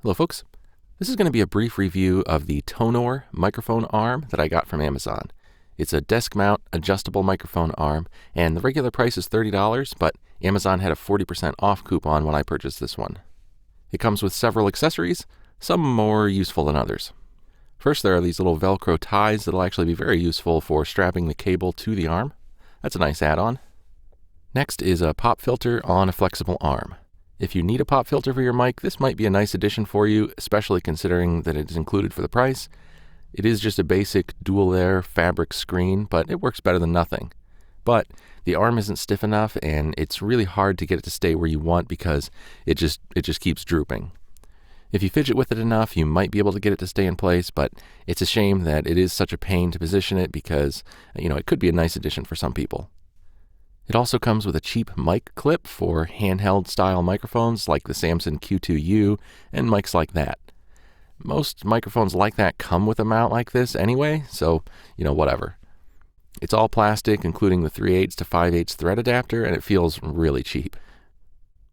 Hello folks, this is going to be a brief review of the Tonor microphone arm that I got from Amazon. It's a desk mount adjustable microphone arm, and the regular price is $30, but Amazon had a 40% off coupon when I purchased this one. It comes with several accessories, some more useful than others. First, there are these little Velcro ties that'll actually be very useful for strapping the cable to the arm. That's a nice add-on. Next is a pop filter on a flexible arm. If you need a pop filter for your mic, this might be a nice addition for you, especially considering that it's included for the price. It is just a basic dual layer fabric screen, but it works better than nothing. But the arm isn't stiff enough, and it's really hard to get it to stay where you want because it just keeps drooping. If you fidget with it enough, you might be able to get it to stay in place, but it's a shame that it is such a pain to position it because, it could be a nice addition for some people. It also comes with a cheap mic clip for handheld style microphones like the Samson Q2U and mics like that. Most microphones like that come with a mount like this anyway, so, whatever. It's all plastic, including the 3/8 to 5/8 thread adapter, and it feels really cheap.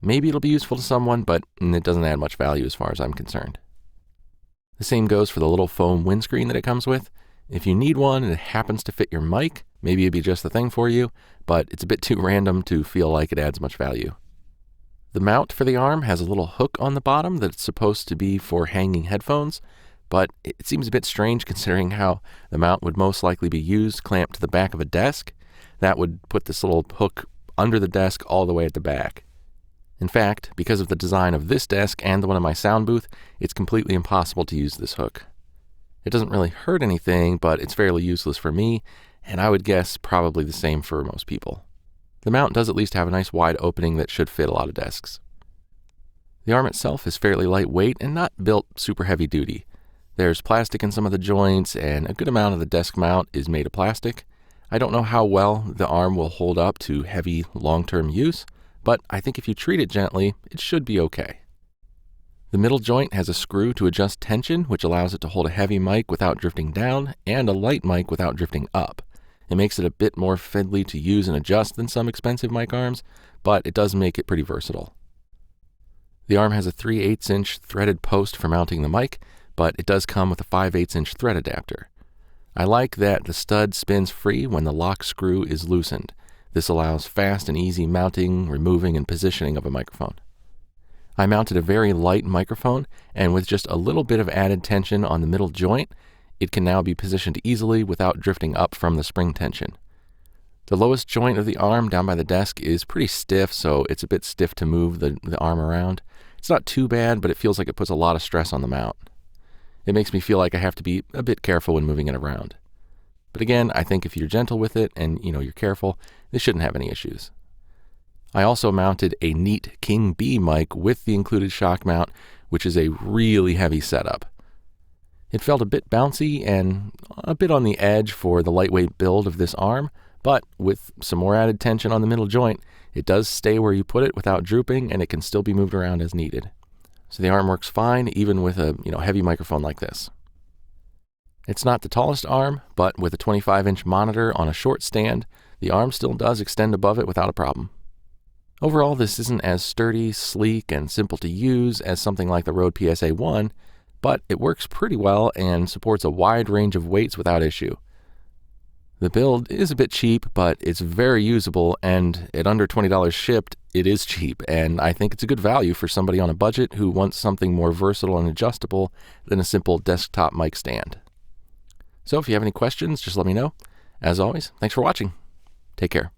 Maybe it'll be useful to someone, but it doesn't add much value as far as I'm concerned. The same goes for the little foam windscreen that it comes with. If you need one and it happens to fit your mic, maybe it'd be just the thing for you, but it's a bit too random to feel like it adds much value. The mount for the arm has a little hook on the bottom that's supposed to be for hanging headphones, but it seems a bit strange considering how the mount would most likely be used clamped to the back of a desk. That would put this little hook under the desk all the way at the back. In fact, because of the design of this desk and the one in my sound booth, it's completely impossible to use this hook. It doesn't really hurt anything, but it's fairly useless for me, and I would guess probably the same for most people. The mount does at least have a nice wide opening that should fit a lot of desks. The arm itself is fairly lightweight and not built super heavy duty. There's plastic in some of the joints, and a good amount of the desk mount is made of plastic. I don't know how well the arm will hold up to heavy long-term use, but I think if you treat it gently, it should be okay. The middle joint has a screw to adjust tension, which allows it to hold a heavy mic without drifting down, and a light mic without drifting up. It makes it a bit more fiddly to use and adjust than some expensive mic arms, but it does make it pretty versatile. The arm has a 3/8" threaded post for mounting the mic, but it does come with a 5/8" thread adapter. I like that the stud spins free when the lock screw is loosened. This allows fast and easy mounting, removing, and positioning of a microphone. I mounted a very light microphone, and with just a little bit of added tension on the middle joint, it can now be positioned easily without drifting up from the spring tension. The lowest joint of the arm down by the desk is pretty stiff, so it's a bit stiff to move the arm around. It's not too bad, but it feels like it puts a lot of stress on the mount. It makes me feel like I have to be a bit careful when moving it around. But again, I think if you're gentle with it and you're careful, this shouldn't have any issues. I also mounted a Neat King B mic with the included shock mount, which is a really heavy setup. It felt a bit bouncy and a bit on the edge for the lightweight build of this arm, but with some more added tension on the middle joint, it does stay where you put it without drooping, and it can still be moved around as needed. So the arm works fine even with a heavy microphone like this. It's not the tallest arm, but with a 25" monitor on a short stand, the arm still does extend above it without a problem. Overall, this isn't as sturdy, sleek, and simple to use as something like the Rode PSA-1, but it works pretty well and supports a wide range of weights without issue. The build is a bit cheap, but it's very usable, and at under $20 shipped, it is cheap, and I think it's a good value for somebody on a budget who wants something more versatile and adjustable than a simple desktop mic stand. So if you have any questions, just let me know. As always, thanks for watching. Take care.